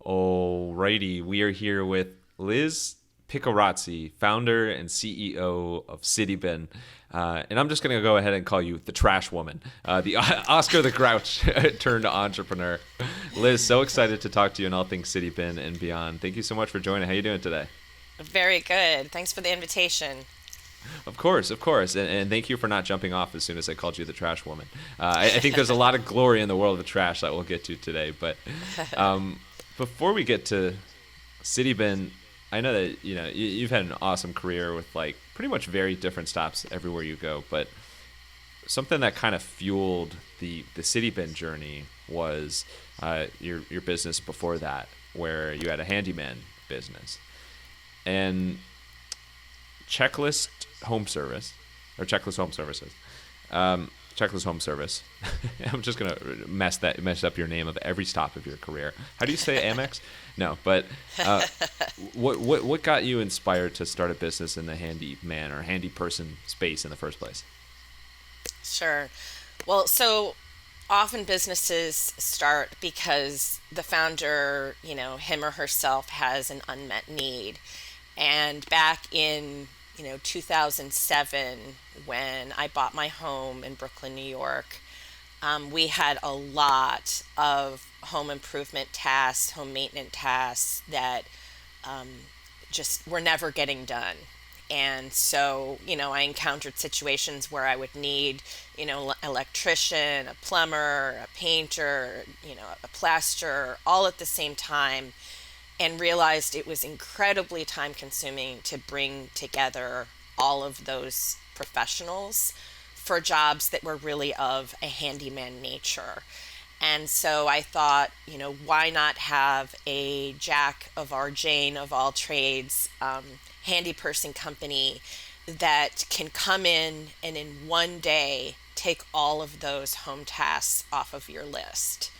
Alrighty, we are here with Liz Picarazzi, founder and CEO of CITIBIN. And I'm just going to go ahead and call you the Trash Woman, the Oscar the Grouch turned entrepreneur. Liz, so excited to talk to you on all things CITIBIN and beyond. Thank you so much for joining. How are you doing today? Very good. Thanks for the invitation. Of course, of course. And thank you for not jumping off as soon as I called you the Trash Woman. I think there's a lot of glory in the world of trash that we'll get to today. But before we get to CITIBIN, I know that you've had an awesome career with like pretty much very different stops everywhere you go. But something that kind of fueled the CITIBIN journey was your business before that, where you had a handyman business and checklist home service or checklist home services. Checklist home service. I'm just gonna mess up your name of every stop of your career. How do you say Amex? No, but what got you inspired to start a business in the handyman or handy person space in the first place? Sure. Well, so often businesses start because the founder, him or herself has an unmet need. And back in 2007, when I bought my home in Brooklyn, New York, we had a lot of home improvement tasks, home maintenance tasks that um, just were never getting done. And so, I encountered situations where I would need, electrician, a plumber, a painter, a plasterer, all at the same time, and realized it was incredibly time consuming to bring together all of those professionals for jobs that were really of a handyman nature. And so I thought, why not have a Jack of our Jane of all trades handy person company that can come in one day take all of those home tasks off of your list.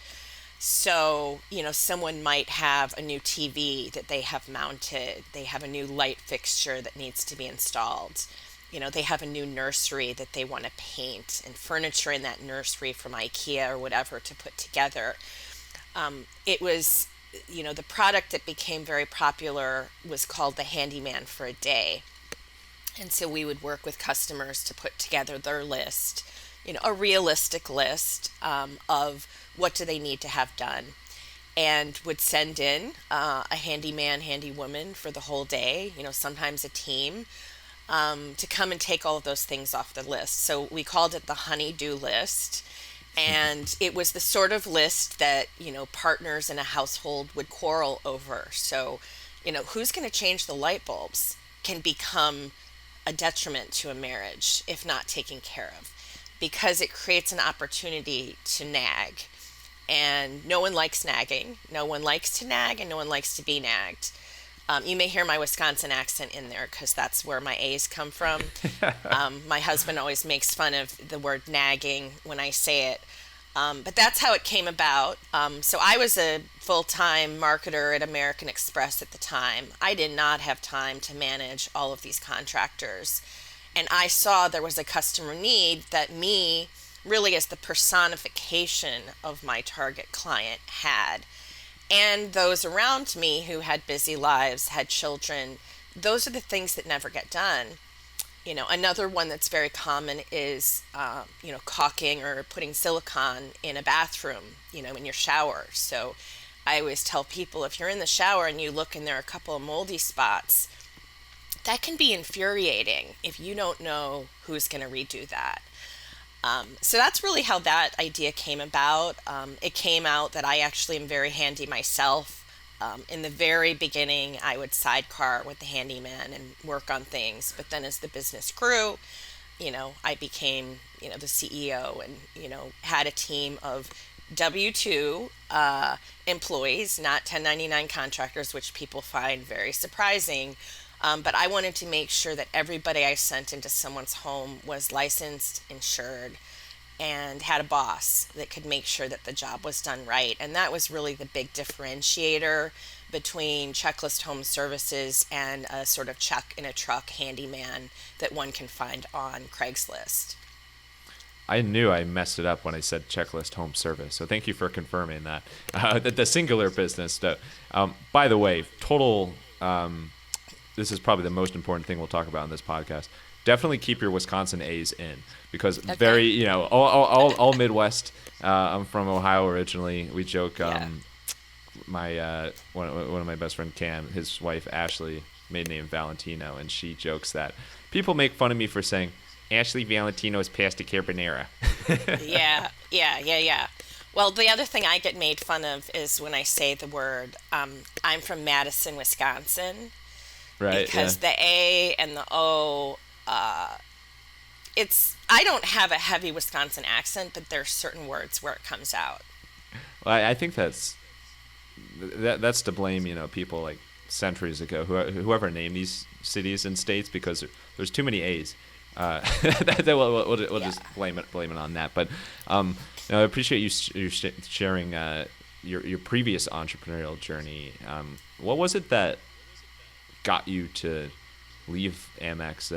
So, someone might have a new TV that they have mounted, they have a new light fixture that needs to be installed. They have a new nursery that they want to paint and furniture in that nursery from IKEA or whatever to put together. It was, the product that became very popular was called the Handyman for a Day. And so we would work with customers to put together their list, a realistic list of what do they need to have done, and would send in a handyman, handy woman for the whole day, sometimes a team, to come and take all of those things off the list. So we called it the honey-do list. And it was the sort of list that, partners in a household would quarrel over. So, who's going to change the light bulbs can become a detriment to a marriage if not taken care of, because it creates an opportunity to nag. And no one likes nagging. No one likes to nag, and no one likes to be nagged. You may hear my Wisconsin accent in there because that's where my A's come from. My husband always makes fun of the word nagging when I say it. But that's how it came about. So I was a full-time marketer at American Express at the time. I did not have time to manage all of these contractors. And I saw there was a customer need that me, really as the personification of my target client, had. And those around me who had busy lives, had children, those are the things that never get done. Another one that's very common is, caulking or putting silicone in a bathroom, in your shower. So I always tell people, if you're in the shower and you look and there are a couple of moldy spots, that can be infuriating if you don't know who's going to redo that. So that's really how that idea came about. It came out that I actually am very handy myself. In the very beginning, I would sidecar with the handyman and work on things. But then as the business grew, I became, the CEO and, had a team of W-2 employees, not 1099 contractors, which people find very surprising. But I wanted to make sure that everybody I sent into someone's home was licensed, insured, and had a boss that could make sure that the job was done right. And that was really the big differentiator between checklist home services and a sort of chuck in a truck handyman that one can find on Craigslist. I knew I messed it up when I said checklist home service. So thank you for confirming that. The singular business. By the way, total. This is probably the most important thing we'll talk about in this podcast. Definitely keep your Wisconsin A's in, because very, all Midwest. I'm from Ohio originally. We joke. My one of my best friend Cam, his wife Ashley, maiden name Valentino, and she jokes that people make fun of me for saying Ashley Valentino's pasta carbonara. Yeah. Well, the other thing I get made fun of is when I say the word, I'm from Madison, Wisconsin, Right. because the A and the O, I don't have a heavy Wisconsin accent, but there's certain words where it comes out. Well, I think that's to blame, people like centuries ago, whoever named these cities and states, because there's too many A's. We'll just blame it on that. But I appreciate you sharing your previous entrepreneurial journey. What was it that got you to leave Amex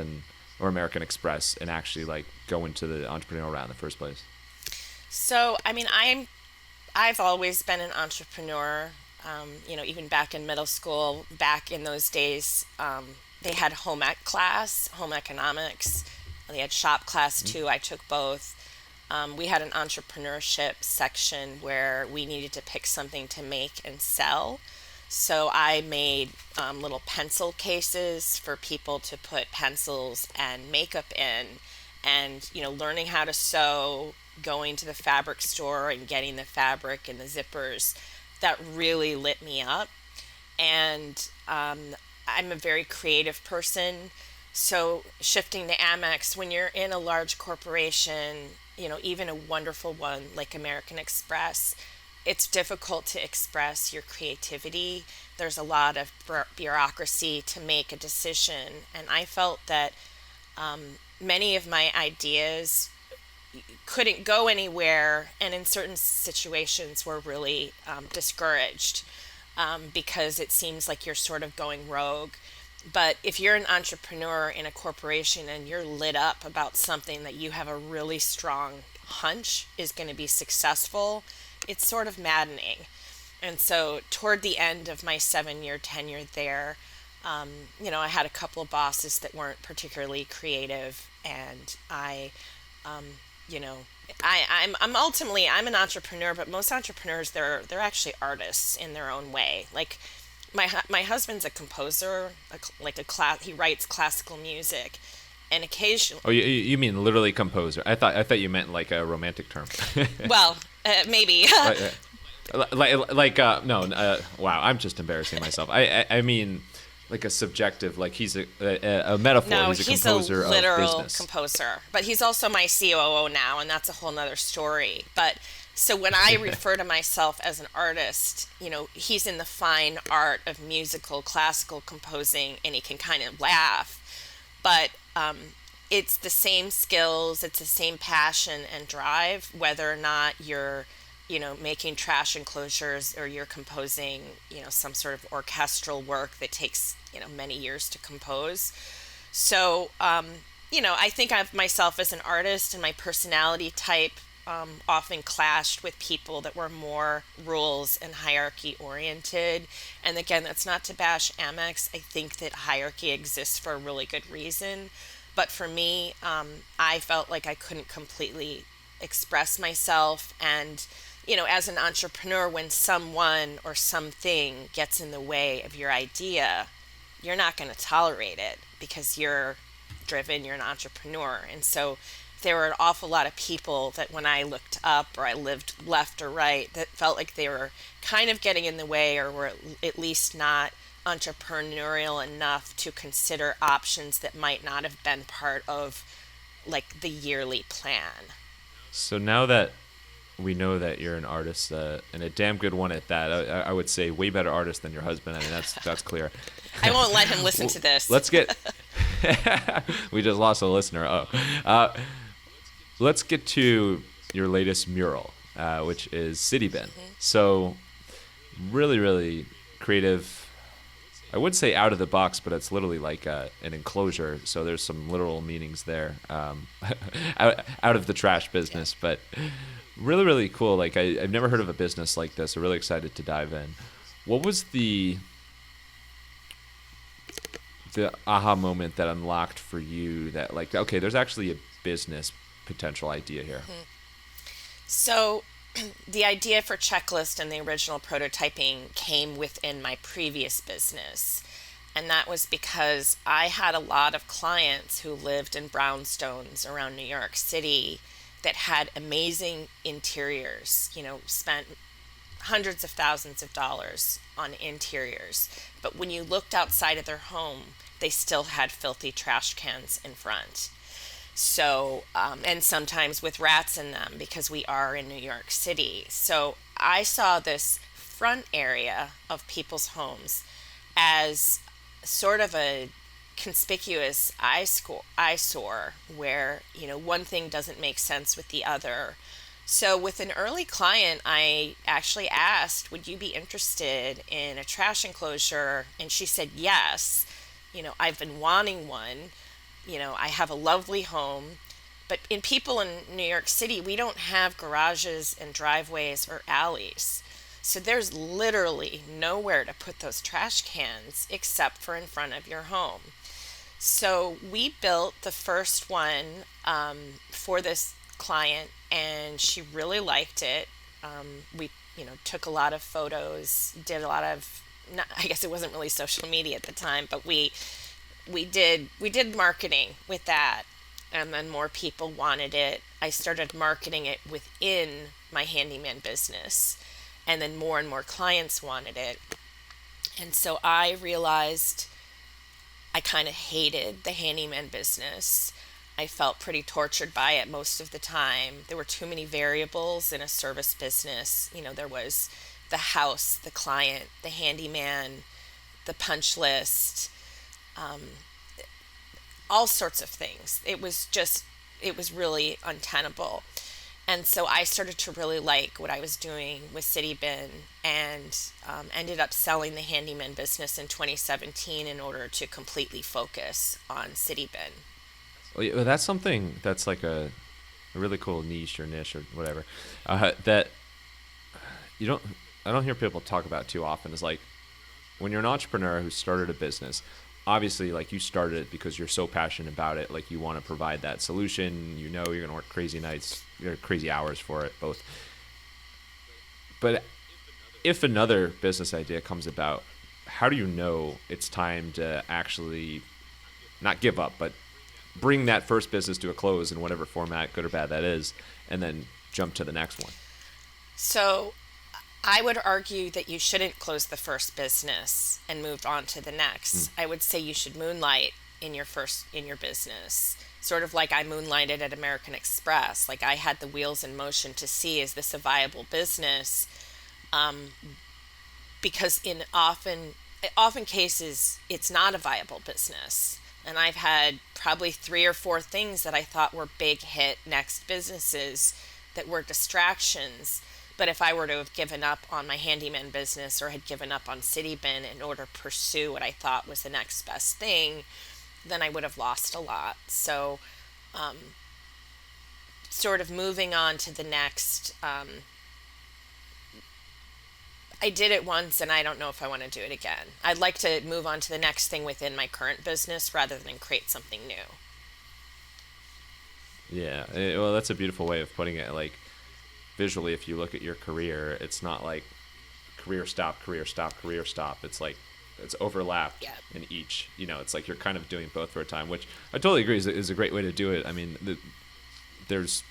or American Express and actually like go into the entrepreneurial route in the first place? So, I mean, I've always been an entrepreneur. Even back in middle school, back in those days, they had home ec class, home economics. They had shop class too. I took both. We had an entrepreneurship section where we needed to pick something to make and sell. So I made little pencil cases for people to put pencils and makeup in, and learning how to sew, going to the fabric store and getting the fabric and the zippers, that really lit me up. And I'm a very creative person. So shifting to Amex, when you're in a large corporation, even a wonderful one like American Express, it's difficult to express your creativity. There's a lot of bureaucracy to make a decision. And I felt that many of my ideas couldn't go anywhere, and in certain situations were really discouraged, because it seems like you're sort of going rogue. But if you're an entrepreneur in a corporation and you're lit up about something that you have a really strong hunch is going to be successful, it's sort of maddening. And so toward the end of my 7-year tenure there, I had a couple of bosses that weren't particularly creative, and I'm an entrepreneur, but most entrepreneurs, they're actually artists in their own way. Like my husband's a composer, he writes classical music, and occasionally. Oh, you mean literally composer? I thought you meant like a romantic term. Well, maybe. Wow, I'm just embarrassing myself. I mean, like a subjective, like he's a metaphor. No, he's a composer a literal of business. composer, but he's also my COO now, and that's a whole nother story. But so when I refer to myself as an artist, he's in the fine art of musical, classical composing, and he can kind of laugh, but it's the same skills, it's the same passion and drive, whether or not you're making trash enclosures or you're composing, some sort of orchestral work that takes, many years to compose. So, I think of myself as an artist, and my personality type often clashed with people that were more rules and hierarchy oriented. And again, that's not to bash Amex. I think that hierarchy exists for a really good reason. But for me, I felt like I couldn't completely express myself. And as an entrepreneur, when someone or something gets in the way of your idea, you're not going to tolerate it because you're driven, you're an entrepreneur. And so there were an awful lot of people that when I looked up or I lived left or right, that felt like they were kind of getting in the way, or were at least not entrepreneurial enough to consider options that might not have been part of like the yearly plan. So now that we know that you're an artist, and a damn good one at that, I would say way better artist than your husband. I mean, that's clear. I won't let him listen to this. Let's get. We just lost a listener. Let's get to your latest mural, which is CITIBIN. Mm-hmm. So, really, really creative. I would say out of the box, but it's literally like an enclosure. So there's some literal meanings there, out of the trash Yeah. business. But really, really cool. Like I've never heard of a business like this. I'm really excited to dive in. What was the aha moment that unlocked for you that like, okay, there's actually a business potential idea here? So the idea for checklist and the original prototyping came within my previous business. And that was because I had a lot of clients who lived in brownstones around New York City that had amazing interiors, spent hundreds of thousands of dollars on interiors. But when you looked outside of their home, they still had filthy trash cans in front. So, and sometimes with rats in them because we are in New York City. So I saw this front area of people's homes as sort of a conspicuous eyesore where, one thing doesn't make sense with the other. So with an early client, I actually asked, would you be interested in a trash enclosure? And she said, yes. I've been wanting one. I have a lovely home. But in people in New York City, we don't have garages and driveways or alleys. So there's literally nowhere to put those trash cans except for in front of your home. So we built the first one for this client, and she really liked it. We, took a lot of photos, did a lot of, not, I guess it wasn't really social media at the time, but we did marketing with that, and then more people wanted it. I started marketing it within my handyman business, and then more and more clients wanted it. And so I realized I kind of hated the handyman business. I felt pretty tortured by it most of the time. There were too many variables in a service business. There was the house, the client, the handyman, the punch list, um, all sorts of things. It was really untenable. And so I started to really like what I was doing with CITIBIN, and ended up selling the handyman business in 2017 in order to completely focus on CITIBIN. Well, yeah, well, that's something that's like a really cool niche or niche or whatever, that you don't I don't hear people talk about too often. Is like when you're an entrepreneur who started a business, obviously like you started it because you're so passionate about it, like you want to provide that solution, you're going to work crazy nights, crazy hours for it both. But if another business idea comes about, how do you know it's time to actually not give up, but bring that first business to a close in whatever format, good or bad that is, and then jump to the next one? So I would argue that you shouldn't close the first business and move on to the Mm. next. I would say you should moonlight in your business. Sort of like I moonlighted at American Express. Like I had the wheels in motion to see, is this a viable business? Um, because in often cases it's not a viable business. And I've had probably three or four things that I thought were big hit next businesses that were distractions. But if I were to have given up on my handyman business or had given up on CityBin in order to pursue what I thought was the next best thing, then I would have lost a lot. So, um, sort of moving on to the next, I did it once and I don't know if I want to do it again. I'd like to move on to the next thing within my current business rather than create something new. Yeah, well, that's a beautiful way of putting it. Like visually, if you look at your career, it's not like career stop, career stop, career stop. It's like it's overlapped Yeah. in each. It's like you're kind of doing both for a time, which I totally agree is a great way to do it. I mean, it's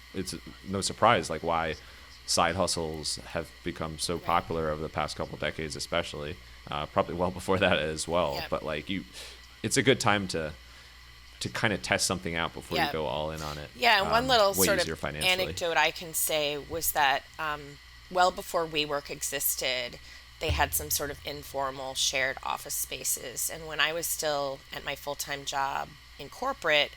no surprise like why side hustles have become so Right. popular over the past couple decades, especially probably well before that as well. Yep. But like it's a good time to kind of test something out before you Yep. go all in on it. Yeah, and one little Way sort of easier financially. anecdote I can say was that well before WeWork existed, they had some sort of informal shared office spaces. And when I was still at my full time job in corporate,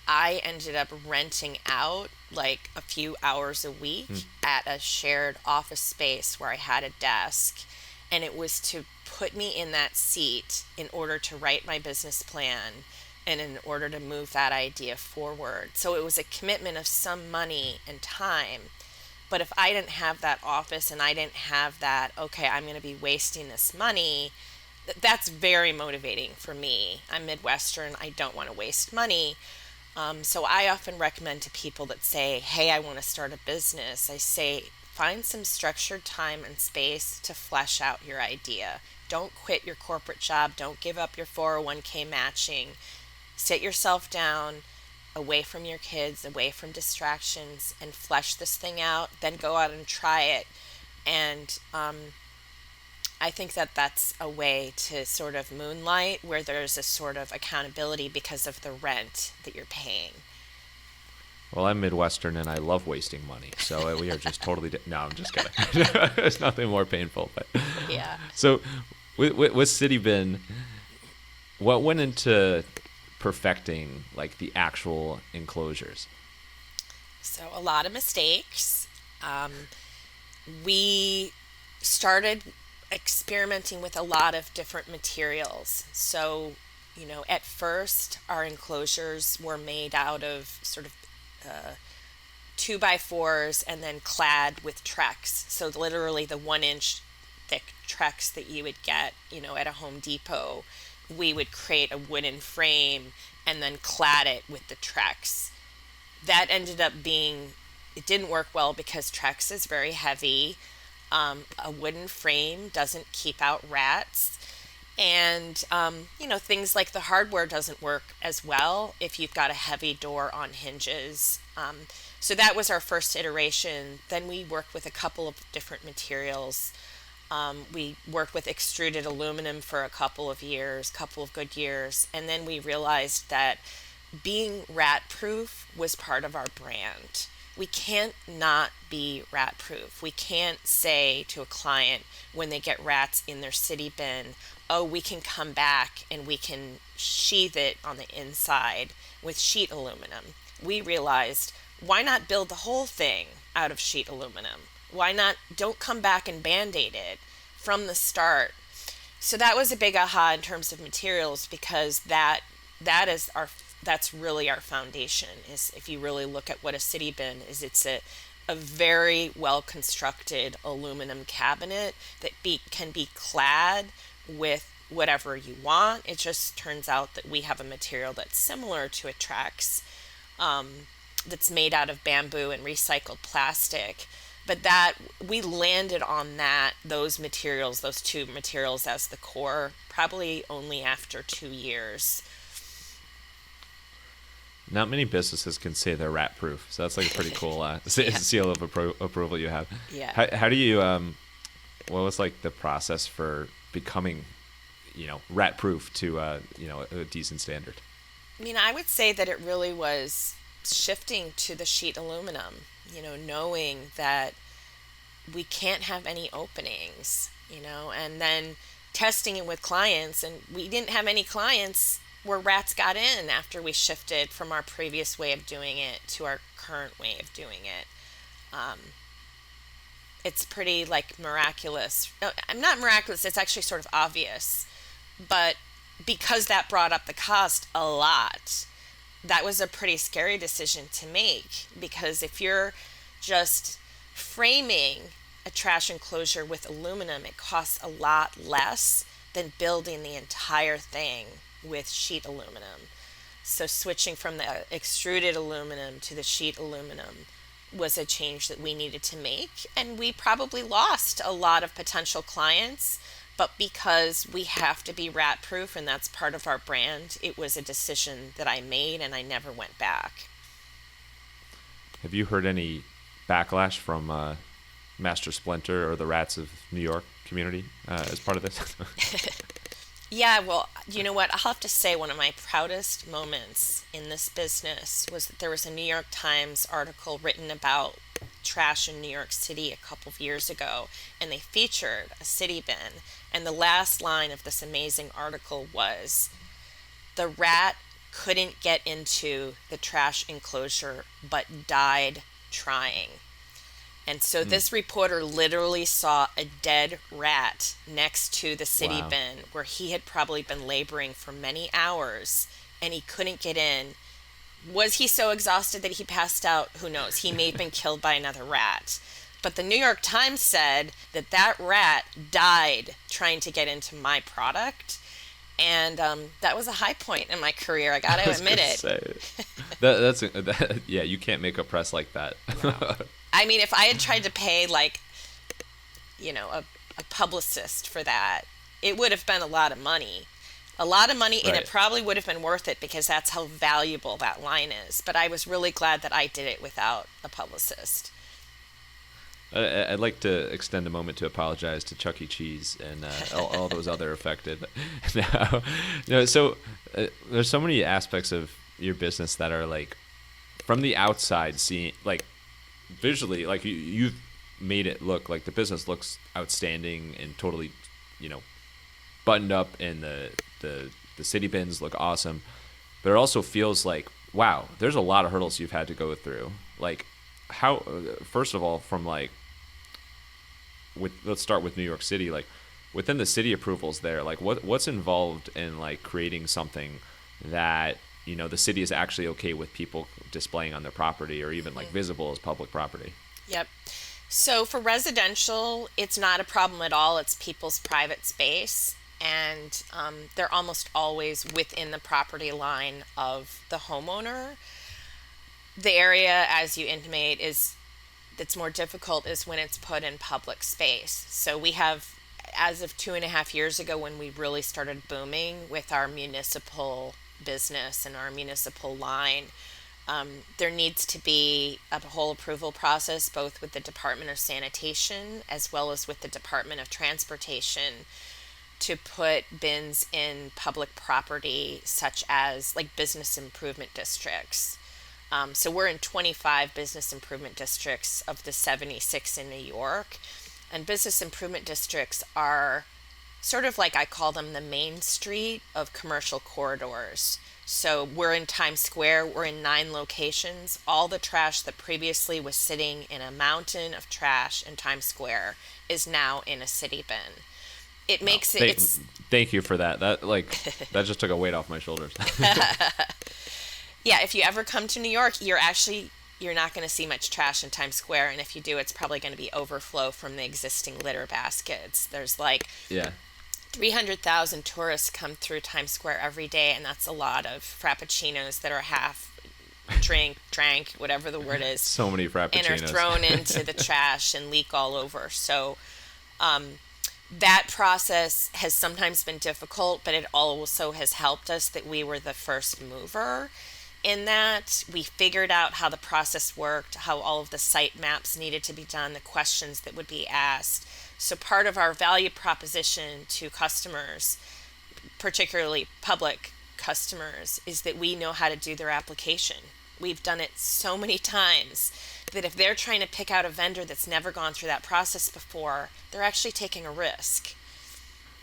I ended up renting out like a few hours a Hmm. week at a shared office space where I had a desk. And it was to put me in that seat in order to write my business plan and in order to move that idea forward. So it was a commitment of some money and time. But if I didn't have that office and I didn't have that, okay, I'm going to be wasting this money, that's very motivating for me. I'm Midwestern. I don't want to waste money. So I often recommend to people that say, hey, I want to start a business. I say, find some structured time and space to flesh out your idea. Don't quit your corporate job. Don't give up your 401k matching. Sit yourself down, away from your kids, away from distractions, and flesh this thing out. Then go out and try it. And I think that that's a way to sort of moonlight where there's a sort of accountability because of the rent that you're paying. Well, I'm Midwestern and I love wasting money, so we are just totally. No, I'm just kidding. There's nothing more painful, but Yeah. So, with CITIBIN, what went into perfecting like the actual enclosures? So a lot of mistakes. We started experimenting with a lot of different materials. So, at first our enclosures were made out of sort of 2x4s and then clad with Trex. So literally the 1 inch thick Trex that you would get, at a Home Depot. We would create a wooden frame and then clad it with the Trex. That ended up it didn't work well because Trex is very heavy. A wooden frame doesn't keep out rats. And, things like the hardware doesn't work as well if you've got a heavy door on hinges. So that was our first iteration. Then we worked with a couple of different materials. We worked with extruded aluminum for a couple of good years. And then we realized that being rat proof was part of our brand. We can't not be rat proof. We can't say to a client when they get rats in their CITIBIN, oh, we can come back and we can sheathe it on the inside with sheet aluminum. We realized, why not build the whole thing out of sheet aluminum? Why not, don't come back and band-aid it from the start? So that was a big aha in terms of materials, because that's really our foundation. Is if you really look at what a CITIBIN is, it's a very well constructed aluminum cabinet that can be clad with whatever you want. It just turns out that we have a material that's similar to a Trex, that's made out of bamboo and recycled plastic. But that we landed on those two materials as the core, probably only after 2 years. Not many businesses can say they're rat proof, so that's like a pretty cool seal of approval you have. Yeah. How do you what was like the process for becoming rat proof to a decent standard? I mean, I would say that it really was shifting to the sheet aluminum, knowing that we can't have any openings, and then testing it with clients. And we didn't have any clients where rats got in after we shifted from our previous way of doing it to our current way of doing it. It's pretty miraculous. No, I'm not miraculous. It's actually sort of obvious, but because that brought up the cost a lot, that was a pretty scary decision to make, because if you're just framing a trash enclosure with aluminum, it costs a lot less than building the entire thing with sheet aluminum. So switching from the extruded aluminum to the sheet aluminum was a change that we needed to make, and we probably lost a lot of potential clients, but because we have to be rat proof and that's part of our brand, it was a decision that I made and I never went back. Have you heard any backlash from Master Splinter or the Rats of New York community as part of this? Yeah, well, you know what? I'll have to say one of my proudest moments in this business was that there was a New York Times article written about trash in New York City a couple of years ago, and they featured a CITIBIN, and the last line of this amazing article was, "The rat couldn't get into the trash enclosure but died trying." And so this reporter literally saw a dead rat next to the city Wow. bin where he had probably been laboring for many hours and he couldn't get in. Was he so exhausted that he passed out? Who knows? He may have been killed by another rat. But the New York Times said that that rat died trying to get into my product. And that was a high point in my career. I got I to was admit gonna it. say yeah, you can't make a press like that. No. I mean, if I had tried to pay like, a publicist for that, it would have been a lot of money. A lot of money, and it Right. probably would have been worth it because that's how valuable that line is. But I was really glad that I did it without a publicist. I'd like to extend a moment to apologize to Chuck E. Cheese and all those other affected. No, no. So there's so many aspects of your business that are like from the outside, seeing like visually, like you've made it look like the business looks outstanding and totally, you know, buttoned up, and the city bins look awesome. But it also feels like, wow, there's a lot of hurdles you've had to go through. Like how, first of all, from like let's start with New York City, like within the city approvals there, like what's involved in like creating something that, you know, the city is actually okay with people displaying on their property or even like visible as public property. Yep. So for residential, it's not a problem at all. It's people's private space, and they're almost always within the property line of the homeowner. The area, as you intimate, is that's more difficult is when it's put in public space. So we have, as of 2.5 years ago, when we really started booming with our municipal business and our municipal line, there needs to be a whole approval process, both with the Department of Sanitation as well as with the Department of Transportation, to put bins in public property, such as like business improvement districts. So we're in 25 business improvement districts of the 76 in New York. And business improvement districts are sort of like, I call them the main street of commercial corridors. So we're in Times Square, we're in 9 locations. All the trash that previously was sitting in a mountain of trash in Times Square is now in a city bin. It makes it, it's, Thank you for that. That just took a weight off my shoulders. yeah, if you ever come to New York, you're not going to see much trash in Times Square. And if you do, it's probably going to be overflow from the existing litter baskets. There's like Yeah. 300,000 tourists come through Times Square every day, and that's a lot of frappuccinos that are half drank, whatever the word is, So many and frappuccinos. are thrown into the trash and leak all over. So that process has sometimes been difficult, but it also has helped us that we were the first mover in that. We figured out how the process worked, how all of the site maps needed to be done, the questions that would be asked. So part of our value proposition to customers, particularly public customers, is that we know how to do their application. We've done it so many times that if they're trying to pick out a vendor that's never gone through that process before, they're actually taking a risk.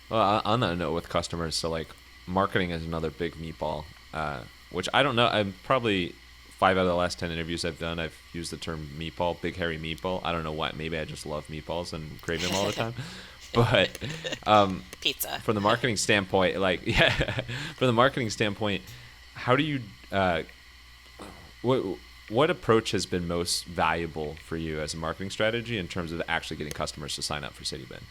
Well, on that note with customers, so like marketing is another big meatball, which I don't know. I'm probably 5 out of the last 10 interviews I've done, I've used the term meatball, big hairy meatball. I don't know why. Maybe I just love meatballs and crave them all the time. But Pizza. from the marketing standpoint, like yeah, from the marketing standpoint, how do you what approach has been most valuable for you as a marketing strategy in terms of actually getting customers to sign up for CITIBIN?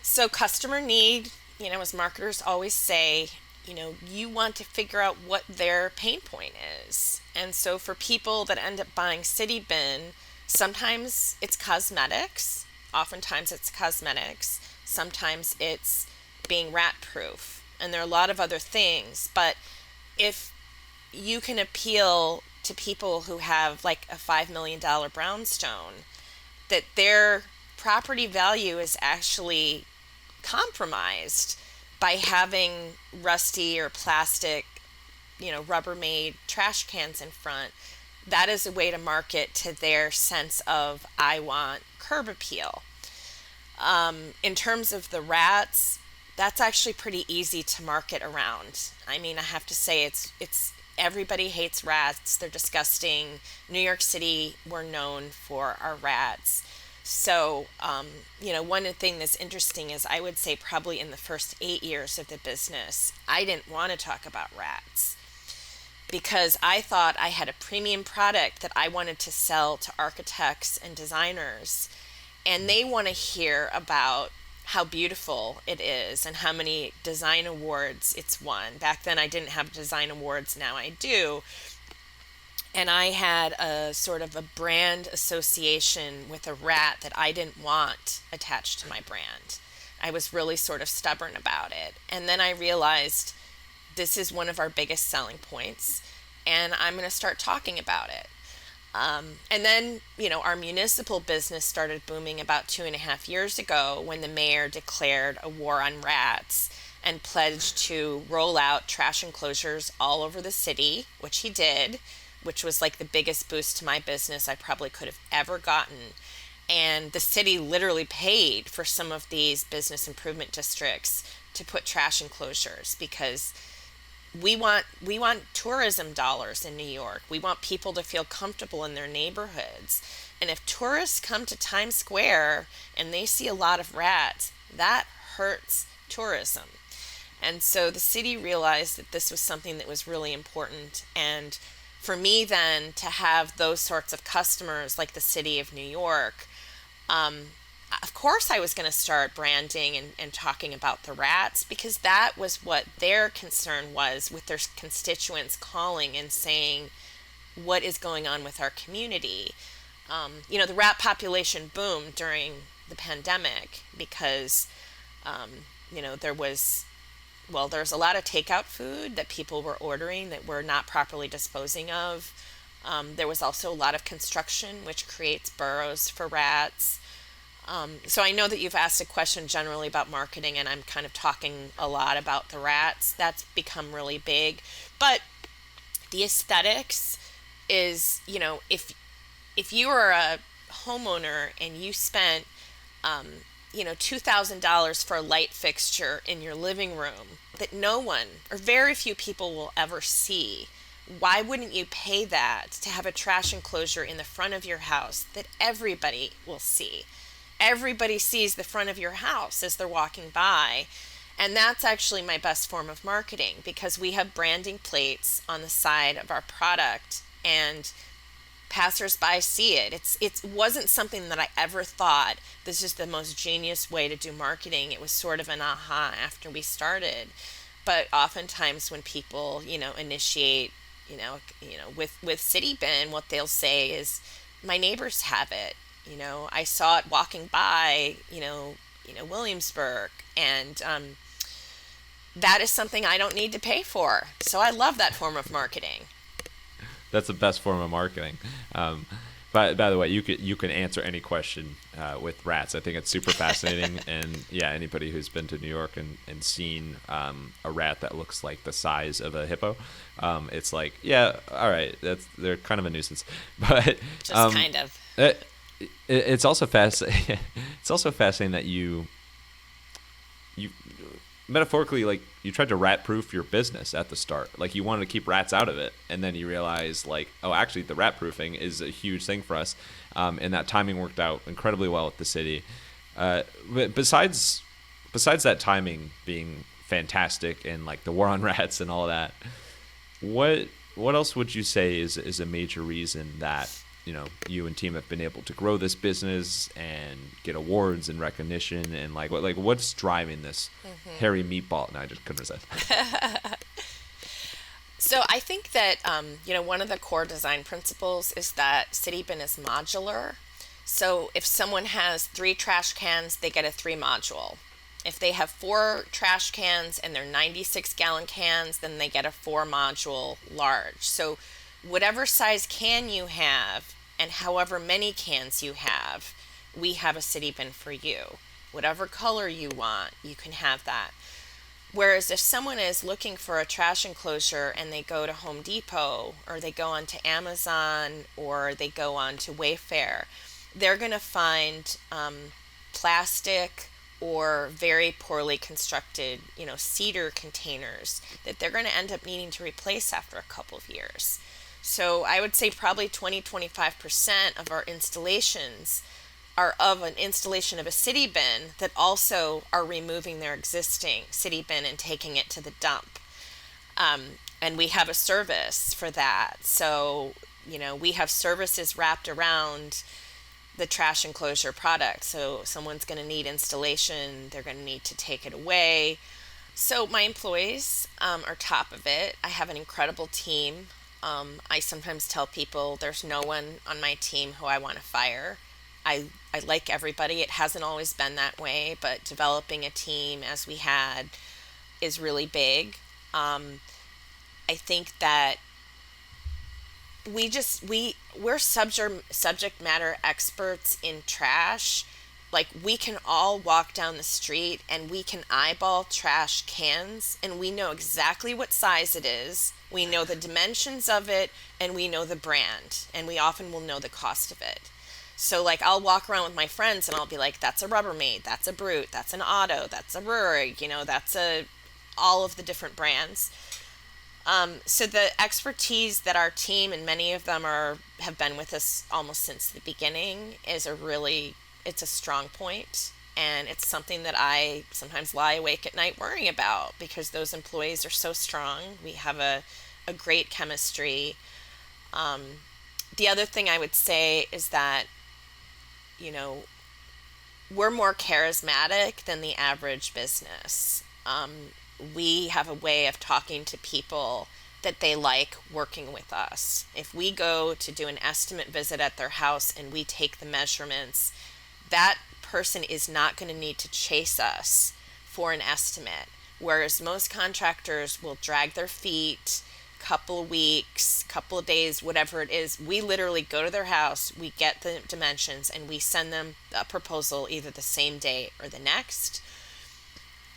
So customer need, as marketers always say, you want to figure out what their pain point is. And so for people that end up buying CITIBIN, sometimes it's cosmetics, oftentimes it's cosmetics, sometimes it's being rat proof, and there are a lot of other things. But if you can appeal to people who have like a $5 million brownstone, that their property value is actually compromised by having rusty or plastic, Rubbermaid trash cans in front, that is a way to market to their sense of, I want curb appeal. In terms of the rats, that's actually pretty easy to market around. I mean, I have to say it's Everybody hates rats. They're disgusting. New York City, we're known for our rats. So, one thing that's interesting is I would say probably in the first 8 years of the business, I didn't want to talk about rats because I thought I had a premium product that I wanted to sell to architects and designers, and they want to hear about how beautiful it is and how many design awards it's won. Back then I didn't have design awards, now I do. And I had a sort of a brand association with a rat that I didn't want attached to my brand. I was really sort of stubborn about it. And then I realized this is one of our biggest selling points, and I'm going to start talking about it. And then, our municipal business started booming about 2.5 years ago when the mayor declared a war on rats and pledged to roll out trash enclosures all over the city, which he did, which was like the biggest boost to my business I probably could have ever gotten. And the city literally paid for some of these business improvement districts to put trash enclosures because we want tourism dollars in New York. We want people to feel comfortable in their neighborhoods. And if tourists come to Times Square and they see a lot of rats, that hurts tourism. And so the city realized that this was something that was really important. And for me then to have those sorts of customers like the city of New York, of course I was going to start branding and talking about the rats because that was what their concern was with their constituents calling and saying what is going on with our community. The rat population boomed during the pandemic because, there's a lot of takeout food that people were ordering that we're not properly disposing of. There was also a lot of construction, which creates burrows for rats. So I know that you've asked a question generally about marketing, and I'm kind of talking a lot about the rats. That's become really big. But the aesthetics is, if you are a homeowner and you spent, $2,000 for a light fixture in your living room that no one or very few people will ever see, why wouldn't you pay that to have a trash enclosure in the front of your house that everybody will see? Everybody sees the front of your house as they're walking by. And that's actually my best form of marketing because we have branding plates on the side of our product and passersby see it. It wasn't something that I ever thought this is the most genius way to do marketing. It was sort of an aha after we started. But oftentimes when people, initiate, with CITIBIN, what they'll say is, my neighbors have it. I saw it walking by, Williamsburg, and that is something I don't need to pay for. So I love that form of marketing. That's the best form of marketing. By the way, you can answer any question with rats. I think it's super fascinating, and yeah, anybody who's been to New York and seen a rat that looks like the size of a hippo, it's like, yeah, all right, they're kind of a nuisance, but just kind of. It's also fascinating. It's also fascinating that you metaphorically, like, you tried to rat proof your business at the start. Like, you wanted to keep rats out of it, and then you realize, like, oh, actually the rat proofing is a huge thing for us, and that timing worked out incredibly well at the city. But besides that timing being fantastic and like the war on rats and all that, what else would you say is a major reason that you and team have been able to grow this business and get awards and recognition, and what's driving this hairy meatball? No, I just couldn't resist. So I think that one of the core design principles is that CITIBIN is modular. So if someone has 3 trash cans, they get a 3 module. If they have 4 trash cans and they're 96-gallon cans, then they get a 4 module large. So whatever size can you have and however many cans you have, we have a CITIBIN for you. Whatever color you want, you can have that. Whereas if someone is looking for a trash enclosure and they go to Home Depot or they go onto Amazon or they go on to Wayfair, they're going to find plastic or very poorly constructed, cedar containers that they're going to end up needing to replace after a couple of years. So I would say probably 20-25% of our installations are of an installation of a city bin that also are removing their existing city bin and taking it to the dump. And we have a service for that. So, we have services wrapped around the trash enclosure product. So someone's going to need installation, they're going to need to take it away. So my employees are top of it. I have an incredible team. I sometimes tell people there's no one on my team who I want to fire. I like everybody. It hasn't always been that way, but developing a team as we had is really big. I think that we're subject matter experts in trash. Like, we can all walk down the street and we can eyeball trash cans and we know exactly what size it is. We know the dimensions of it and we know the brand, and we often will know the cost of it. So like, I'll walk around with my friends and I'll be like, that's a Rubbermaid, that's a Brute, that's an Otto, that's a Rurig, that's all of the different brands. So the expertise that our team, and many of them have been with us almost since the beginning, it's a strong point, and it's something that I sometimes lie awake at night worrying about, because those employees are so strong. We have a great chemistry. The other thing I would say is that, we're more charismatic than the average business. We have a way of talking to people that they like working with us. If we go to do an estimate visit at their house and we take the measurements, that person is not going to need to chase us for an estimate. Whereas most contractors will drag their feet, couple of weeks, couple of days, whatever it is. We literally go to their house, we get the dimensions, and we send them a proposal either the same day or the next.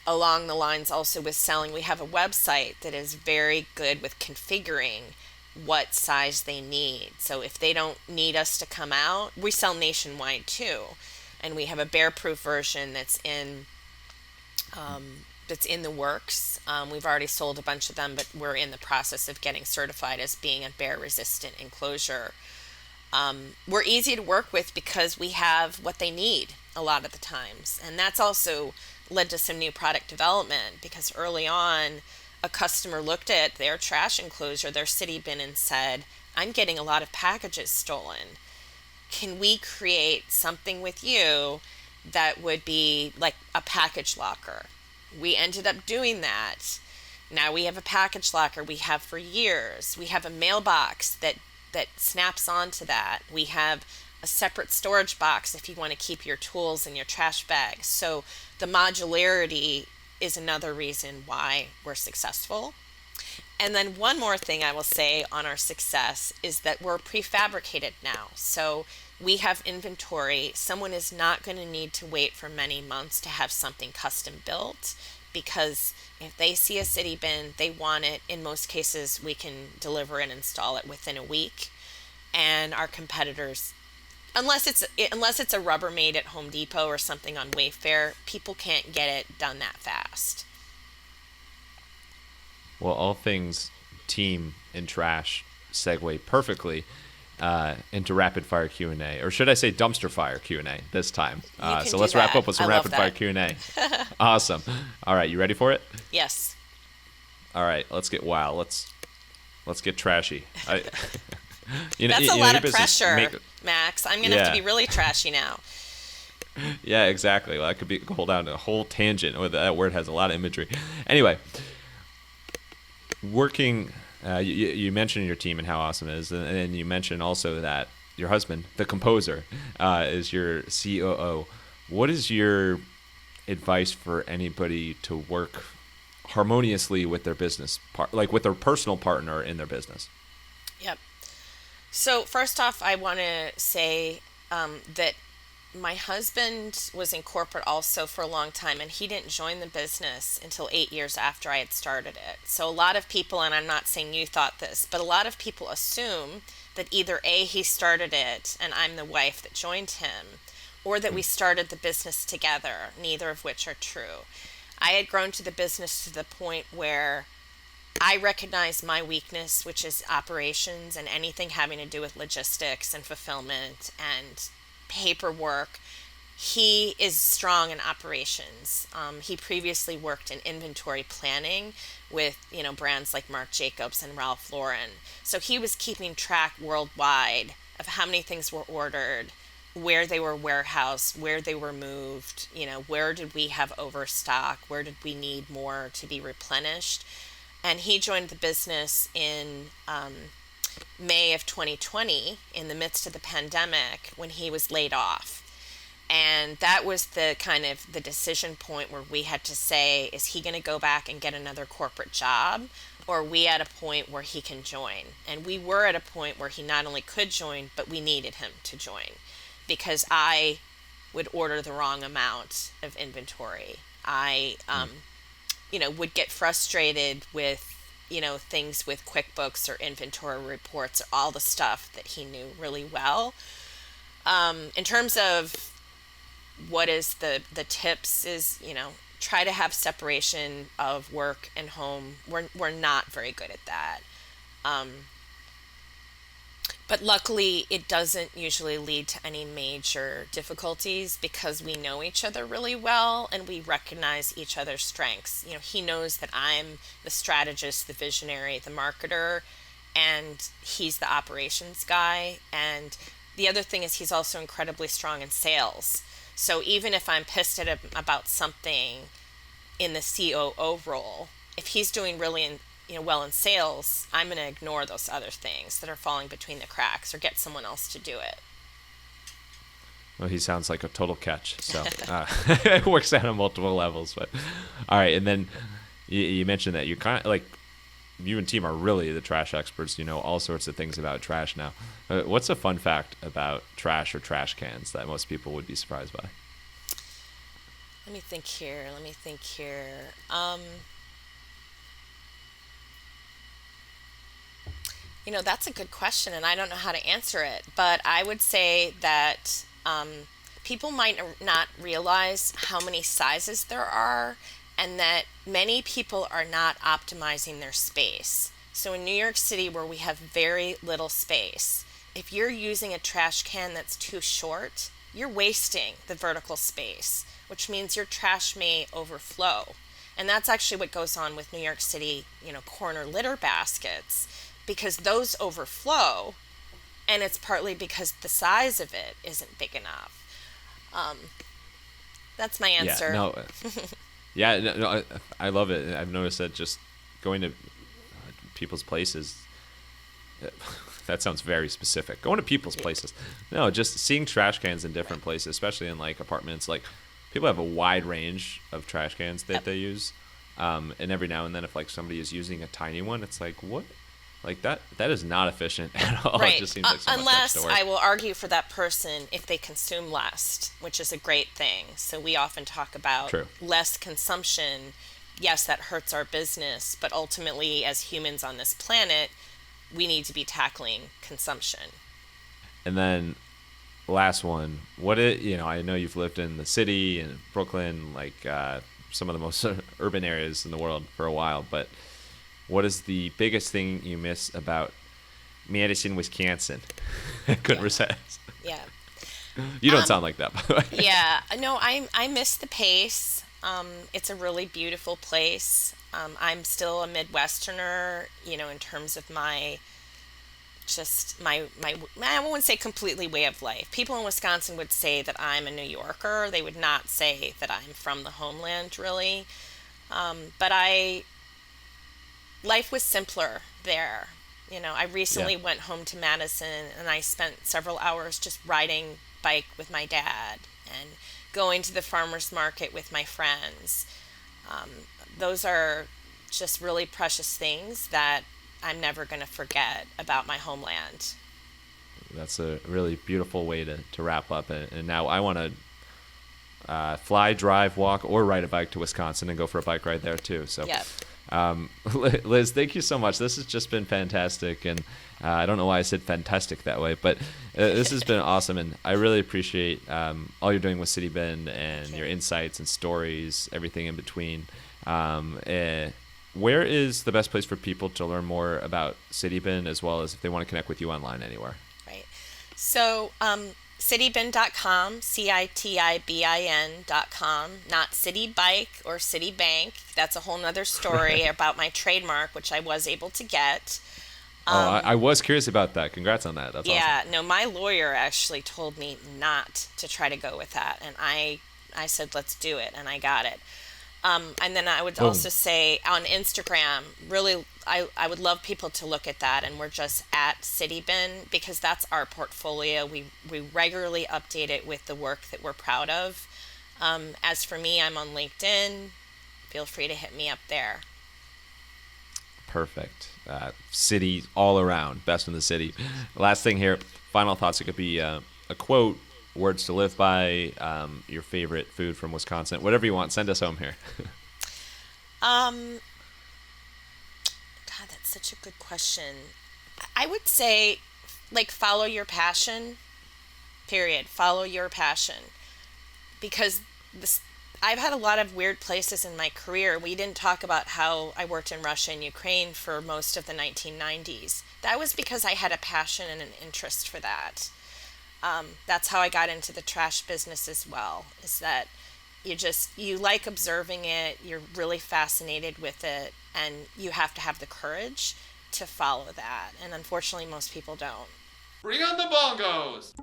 Along the lines also with selling, we have a website that is very good with configuring what size they need. So if they don't need us to come out, we sell nationwide too. And we have a bear-proof version that's in the works. We've already sold a bunch of them, but we're in the process of getting certified as being a bear-resistant enclosure. We're easy to work with because we have what they need a lot of the times. And that's also led to some new product development, because early on, a customer looked at their trash enclosure, their city bin, and said, I'm getting a lot of packages stolen. Can we create something with you that would be like a package locker? We ended up doing that. Now we have a package locker we have for years. We have a mailbox that snaps onto that. We have a separate storage box if you want to keep your tools and your trash bags. So the modularity is another reason why we're successful. And then one more thing I will say on our success is that we're prefabricated now. So we have inventory. Someone is not going to need to wait for many months to have something custom built, because if they see a city bin, they want it. In most cases, we can deliver and install it within a week. And our competitors, unless it's a Rubbermaid at Home Depot or something on Wayfair, people can't get it done that fast. Well, all things team and trash segue perfectly into rapid fire Q&A, or should I say dumpster fire Q&A this time. So let's wrap up with some rapid fire Q&A. Awesome. All right, you ready for it? Yes. All right, let's get wild. Let's get trashy. That's a lot of pressure, Max. I'm going to have to be really trashy now. Yeah, exactly. Well, that could go down to a whole tangent. That word has a lot of imagery. Anyway, working, you mentioned your team and how awesome it is, and you mentioned also that your husband, the composer, is your COO. What is your advice for anybody to work harmoniously with their business like with their personal partner in their business? Yep. So first off, I want to say that my husband was in corporate also for a long time, and he didn't join the business until 8 years after I had started it. So a lot of people, and I'm not saying you thought this, but a lot of people assume that either A, he started it and I'm the wife that joined him, or that we started the business together, neither of which are true. I had grown to the business to the point where I recognize my weakness, which is operations and anything having to do with logistics and fulfillment and paperwork. He is strong in operations. He previously worked in inventory planning with, brands like Marc Jacobs and Ralph Lauren. So he was keeping track worldwide of how many things were ordered, where they were warehoused, where they were moved, where did we have overstock, where did we need more to be replenished. And he joined the business in May of 2020 in the midst of the pandemic when he was laid off. And that was the kind of the decision point where we had to say, is he going to go back and get another corporate job? Or are we at a point where he can join? And we were at a point where he not only could join, but we needed him to join because I would order the wrong amount of inventory. I, would get frustrated with, things with QuickBooks or inventory reports, or all the stuff that he knew really well. In terms of what is the tips is, try to have separation of work and home. We're not very good at that. But luckily it doesn't usually lead to any major difficulties because we know each other really well and we recognize each other's strengths. He knows that I'm the strategist, the visionary, the marketer, and he's the operations guy. And the other thing is he's also incredibly strong in sales. So even if I'm pissed at him about something in the COO role, if he's doing really well in sales, I'm going to ignore those other things that are falling between the cracks or get someone else to do it. Well, he sounds like a total catch. So it works out on multiple levels. But all right, and then you mentioned that you're kind of like you and team are really the trash experts. You know all sorts of things about trash now. What's a fun fact about trash or trash cans that most people would be surprised by? Let me think here. That's a good question, and I don't know how to answer it. But I would say that people might not realize how many sizes there are, and that many people are not optimizing their space. So in New York City, where we have very little space, if you're using a trash can that's too short, you're wasting the vertical space, which means your trash may overflow. And that's actually what goes on with New York City, corner litter baskets, because those overflow, and it's partly because the size of it isn't big enough. That's my answer. No, I love it. I've noticed that just going to people's places, that sounds very specific. Going to people's places. No, just seeing trash cans in different places, especially in like apartments. Like people have a wide range of trash cans that they use. And every now and then if like somebody is using a tiny one, it's like, what? Like that is not efficient at all. Right. It just seems like so much Unless extra work. I will argue for that person if they consume less, which is a great thing. So we often talk about less consumption. Yes, that hurts our business, but ultimately as humans on this planet, we need to be tackling consumption. And then last one, I know you've lived in the city and Brooklyn, like some of the most urban areas in the world for a while, but what is the biggest thing you miss about Madison, Wisconsin? Couldn't resist. Yeah. You don't sound like that, by the way. Yeah. No, I miss the pace. It's a really beautiful place. I'm still a Midwesterner, in terms of my I wouldn't say completely way of life. People in Wisconsin would say that I'm a New Yorker. They would not say that I'm from the homeland, really. But life was simpler there. I recently went home to Madison and I spent several hours just riding bike with my dad and going to the farmer's market with my friends. Those are just really precious things that I'm never going to forget about my homeland. That's a really beautiful way to wrap up. And now I want to fly, drive, walk, or ride a bike to Wisconsin and go for a bike ride there too. So Liz, thank you so much. This has just been fantastic, and I don't know why I said fantastic that way, but this has been awesome, and I really appreciate all you're doing with CITIBIN and your insights and stories, everything in between. Where is the best place for people to learn more about CITIBIN, as well as if they want to connect with you online anywhere? Right. So, citibin.com, CITIBIN.com, not City Bike or Citibank. That's a whole nother story about my trademark, which I was able to get. I was curious about that. Congrats on that. That's awesome. Yeah, no, my lawyer actually told me not to try to go with that, and I said let's do it, and I got it. And then I would Boom. also say on Instagram, really, I would love people to look at that, and we're just at CITIBIN because that's our portfolio. We regularly update it with the work that we're proud of. As for me, I'm on LinkedIn. Feel free to hit me up there. Perfect. City all around. Best in the city. Last thing here. Final thoughts. It could be a quote, words to live by, your favorite food from Wisconsin, whatever you want. Send us home here. Um, God, that's such a good question. I would say, like, follow your passion. Period. Follow your passion. Because this I've had a lot of weird places in my career. We didn't talk about how I worked in Russia and Ukraine for most of the 1990s. That was because I had a passion and an interest for that. That's how I got into the trash business as well, is that you like observing it, you're really fascinated with it, and you have to have the courage to follow that. And unfortunately, most people don't. Bring on the bongos!